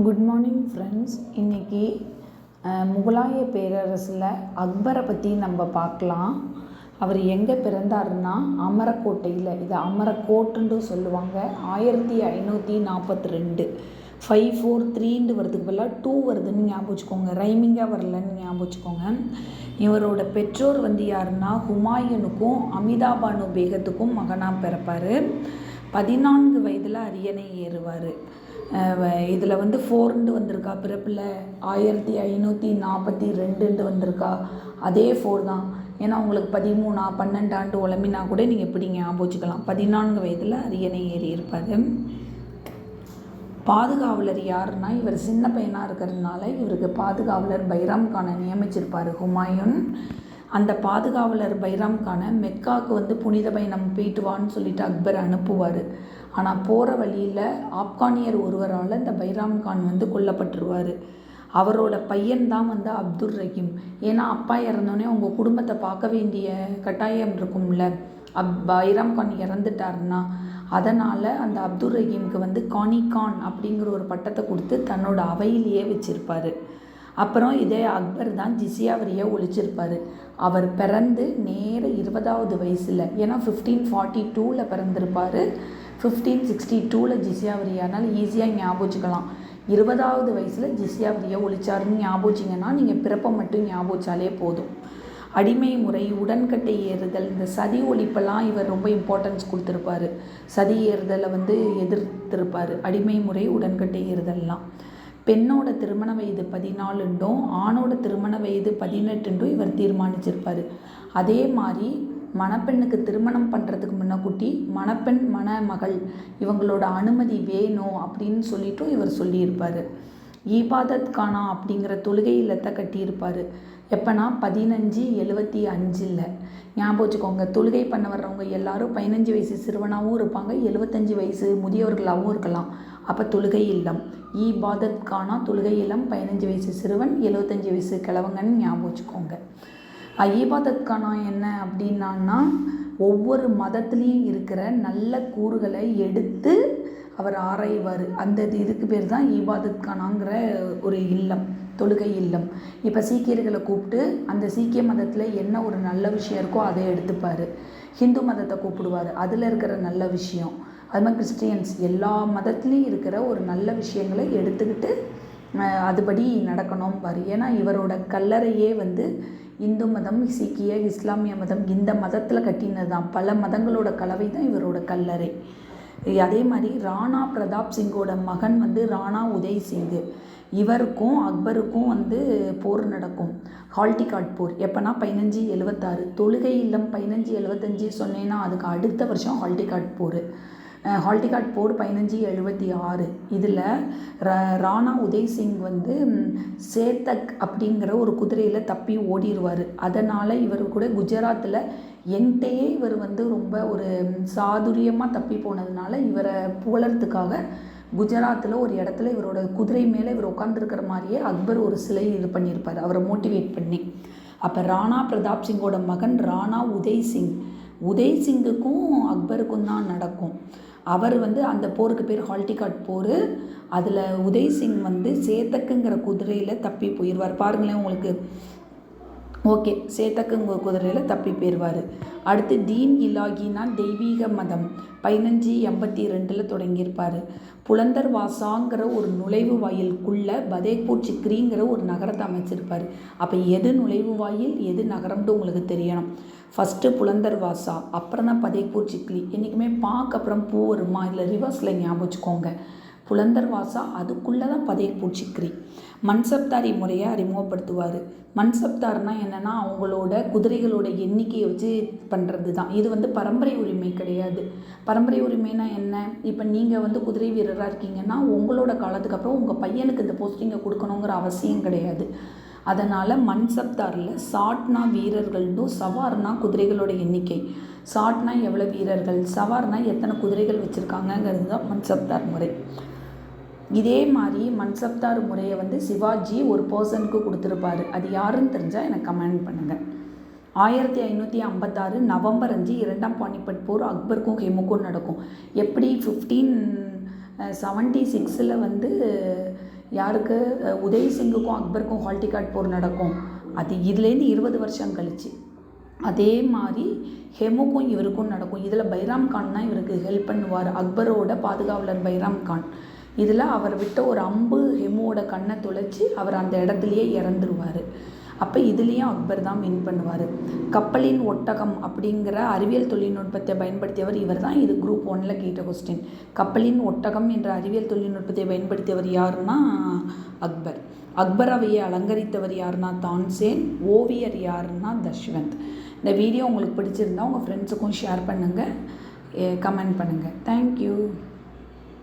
Good morning friends. இன்றைக்கி முகலாய பேரரசில் அக்பரை பற்றி நம்ம பார்க்கலாம். அவர் எங்கே பிறந்தாருன்னா அமரக்கோட்டையில், இது அமரக்கோட்டுன்னு சொல்லுவாங்க. 1542 543 வரதுக்கு பதிலாக 2 வருதுன்னு ஞாபகம் வச்சுக்கோங்க. ரைமிங்காக வரலன்னு ஞாபகம் வச்சுக்கோங்க. இவரோட பெற்றோர் யாருன்னா ஹுமாயூனுக்கும் அமிதாபானு பேகத்துக்கும் மகனாக பிறப்பார். 14 வயதில் அரியணை ஏறுவார். இதில் 4 வந்திருக்கா பிறப்பில், 1542 வந்திருக்கா, அதே 4 தான். ஏன்னா உங்களுக்கு 13 12 ஆண்டு உழம்பினா கூட நீங்கள் எப்படி ஞாபகம் வச்சுக்கலாம். 14 வயதில் அரியணை ஏறி இருப்பார். பாதுகாவலர் யாருன்னா, இவர் சின்ன பையனாக இருக்கிறதுனால இவருக்கு பாதுகாவலர் பைராம் கானை நியமிச்சிருப்பார் ஹுமாயூன். அந்த பாதுகாவலர் பைராம் கானை மெக்காவுக்கு புனித பயணம் போயிட்டு வான்னு சொல்லிட்டு அக்பர் அனுப்புவார். ஆனால் போகிற வழியில் ஆப்கானியர் ஒருவரால் இந்த பைராம் கான் கொல்லப்பட்டுருவார். அவரோட பையன்தான் அப்துல் ரஹீம். ஏன்னா அப்பா இறந்தோடனே உங்கள் குடும்பத்தை பார்க்க வேண்டிய கட்டாயம் இருக்கும்ல. பைராம் கான் இறந்துட்டாருன்னா அதனால் அந்த அப்துல் ரஹீமுக்கு கானி கான் அப்படிங்கிற ஒரு பட்டத்தை கொடுத்து தன்னோட அவையிலேயே வச்சுருப்பார். அப்புறம் இதே அக்பர் தான் ஜிசியா வரியை ஒழிச்சிருப்பார். அவர் பிறந்து நேர 20வது வயசில், ஏன்னா 1542 பிறந்திருப்பார், 1562 ஜிசியா வரியானால் ஈஸியாக ஞாபகம் வச்சுக்கலாம். 20வது வயசில் ஜிசியா வரியை ஒழிச்சாருன்னு ஞாபகம் வச்சிங்கன்னா நீங்கள் பிறப்பை மட்டும் ஞாபகம் வச்சாலே போதும். அடிமை முறை, உடன்கட்டை ஏறுதல், இந்த சதி ஒழிப்பெல்லாம் இவர் ரொம்ப இம்பார்ட்டன்ஸ் கொடுத்துருப்பார். சதி ஏறுதலை எதிர்த்திருப்பார். அடிமை முறை, உடன்கட்டை ஏறுதல்லாம். பெண்ணோட திருமண வயது 14 ஆணோட திருமண வயது 18 இவர் தீர்மானிச்சிருப்பார். அதே மாதிரி மணப்பெண்ணுக்கு திருமணம் பண்ணுறதுக்கு முன்னக்கூட்டி மணப்பெண் மணமகள் இவங்களோட அனுமதி வேணும் அப்படின்னு சொல்லிட்டும் இவர் சொல்லியிருப்பார். ஈபாதத் கானா அப்படிங்கிற தொழுகை இல்லத்தை கட்டியிருப்பார். எப்போனா 1575 ஞாபகம் வச்சுக்கோங்க. தொழுகை பண்ண வர்றவங்க எல்லாரும் 15 வயசு சிறுவனாகவும் இருப்பாங்க, 75 வயசு முதியவர்களாகவும் இருக்கலாம். அப்போ தொழுகை இல்லம். ஈபாதத் கானா தொழுகை இல்லம், 15 வயசு சிறுவன், 75 வயசு கிழவங்கன்னு ஞாபகம் வச்சுக்கோங்க. ஈபாதத் கானா என்ன அப்படின்னா, ஒவ்வொரு மதத்துலேயும் இருக்கிற நல்ல கூறுகளை எடுத்து அவர் ஆராய்வார். அந்த இதுக்கு பேர் தான் ஈபாதத் கானாங்கிற ஒரு இல்லம், தொழுகை இல்லம். இப்போ சீக்கியர்களை கூப்பிட்டு அந்த சீக்கிய மதத்தில் என்ன ஒரு நல்ல விஷயம் இருக்கோ அதை எடுத்துப்பார். ஹிந்து மதத்தை கூப்பிடுவார், அதில் இருக்கிற நல்ல விஷயம். அது மாதிரி கிறிஸ்டியன்ஸ், எல்லா மதத்துலேயும் இருக்கிற ஒரு நல்ல விஷயங்களை எடுத்துக்கிட்டு அதுபடி நடக்கணும் பாரு. ஏன்னா இவரோட கல்லறையே இந்து மதம், சீக்கிய, இஸ்லாமிய மதம், இந்த மதத்தில் கட்டினது தான். பல மதங்களோட கலவை தான் இவரோட கல்லறை. அதே மாதிரி ராணா பிரதாப் சிங்கோட மகன் ராணா உதய் சிங்கு. இவருக்கும் அக்பருக்கும் போர் நடக்கும். ஹால்டிகாட் போர் எப்போனா 1576. தொழுகை இல்லம் 1575 சொன்னேன்னா அதுக்கு அடுத்த வருஷம் ஹால்டிகாட் போர். ஹால்டிகாட் போர் 1576. இதில் ராணா உதய் சிங் சேத்தக் அப்படிங்கிற ஒரு குதிரையில் தப்பி ஓடிடுவார். அதனால் இவர் கூட குஜராத்தில் என்கிட்டயே இவர் ரொம்ப ஒரு சாதுரியமாக தப்பி போனதுனால இவரை புகழறதுக்காக குஜராத்தில் ஒரு இடத்துல இவரோட குதிரை மேலே இவர் உட்காந்துருக்கிற மாதிரியே அக்பர் ஒரு சிலை இது பண்ணியிருப்பார், அவரை மோட்டிவேட் பண்ணி. அப்போ ராணா பிரதாப் சிங்கோட மகன் ராணா உதய் சிங். உதய் சிங்குக்கும் அக்பருக்கும் தான் நடக்கும். அவர் அந்த போருக்கு பேர் ஹால்டிகாட் போர். அதில் உதய் சிங் சேத்தக்குங்கிற குதிரையில் தப்பி போயிடுவார். பாருங்களேன் உங்களுக்கு. ஓகே, சேத்தக்குங்க குதிரையில் தப்பி போயிடுவார். அடுத்து தீன் இலாகினா தெய்வீக மதம் 1582 தொடங்கியிருப்பார். புலந்தர் வாசாங்கிற ஒரு நுழைவு வாயிலுக்குள்ளே பதேக்பூர் சிக்ரிங்கிற ஒரு நகரத்தை அமைச்சிருப்பார். அப்போ எது நுழைவு வாயில் எது நகரம்னு உங்களுக்கு தெரியணும். ஃபஸ்ட்டு புலந்தர் வாசா, அப்புறம் தான் பதேக்பூர் சிக்ரி. என்றைக்குமே பார்க்க அப்புறம் பூ வருமா, இல்லை ரிவர்ஸில் ஞாபகம் வச்சுக்கோங்க. புலந்தர் வாசா, அதுக்குள்ளே தான் பதேக்பூர் சிக்ரி. மன்சப்தாரி முறையை அறிமுகப்படுத்துவார். மன்சப்தார்னால் என்னென்னா, அவங்களோட குதிரைகளோட எண்ணிக்கையை வச்சு பண்ணுறது தான். இது பரம்பரை உரிமை கிடையாது. பரம்பரை உரிமைனா என்ன? இப்போ நீங்கள் குதிரை வீரராக இருக்கீங்கன்னா உங்களோட காலத்துக்கு அப்புறம் உங்கள் பையனுக்கு இந்த போஸ்டிங்கை கொடுக்கணுங்கிற அவசியம் கிடையாது. அதனால் மன்சப்தாரில் சாட்னா வீரர்கள்னும் சவார்னா குதிரைகளோட எண்ணிக்கை. சாட்னா எவ்வளோ வீரர்கள், சவார்னா எத்தனை குதிரைகள் வச்சுருக்காங்கங்கிறது தான் மன்சப்தார் முறை. இதே மாதிரி மன்சப்தார் முறையை சிவாஜி ஒரு பர்சனுக்கு கொடுத்துருப்பாரு. அது யாருன்னு தெரிஞ்சால் எனக்கு கமெண்ட் பண்ணுங்கள். 1556 நவம்பர் 5 2ஆம் பானிபட் போர் அக்பருக்கும் ஹெமுக்கும் நடக்கும். எப்படி 1576 யாருக்கு உதய் சிங்குக்கும் அக்பருக்கும் ஹால் டிக்கெட் போர் நடக்கும், அது இதுலேருந்து 20 வருஷம் கழிச்சு. அதே மாதிரி ஹெமுக்கும் இவருக்கும் நடக்கும். இதில் பைராம் கான் தான் இவருக்கு ஹெல்ப் பண்ணுவார், அக்பரோட பாதுகாவலர் பைராம் கான். இதில் அவர் விட்ட ஒரு அம்பு ஹெமுவோட கண்ணை துளைச்சி அவர் அந்த இடத்துலையே இறந்துருவார். அப்போ இதுலேயும் அக்பர் தான் வின் பண்ணுவார். கப்பலின் ஒட்டகம் அப்படிங்கிற அறிவியல் தொழில்நுட்பத்தை பயன்படுத்தியவர் இவர் தான். இது குரூப் 1ல் கேட்ட கொஸ்டின். கப்பலின் ஒட்டகம் என்ற அறிவியல் தொழில்நுட்பத்தை பயன்படுத்தியவர் யாருன்னா அக்பர். அக்பர் அவையை அலங்கரித்தவர் யாருன்னா தான்சேன். ஓவியர் யாருன்னா தஷ்வந்த். இந்த வீடியோ உங்களுக்கு பிடிச்சிருந்தா உங்கள் ஃப்ரெண்ட்ஸுக்கும் ஷேர் பண்ணுங்கள், கமெண்ட் பண்ணுங்கள். தேங்க்யூ.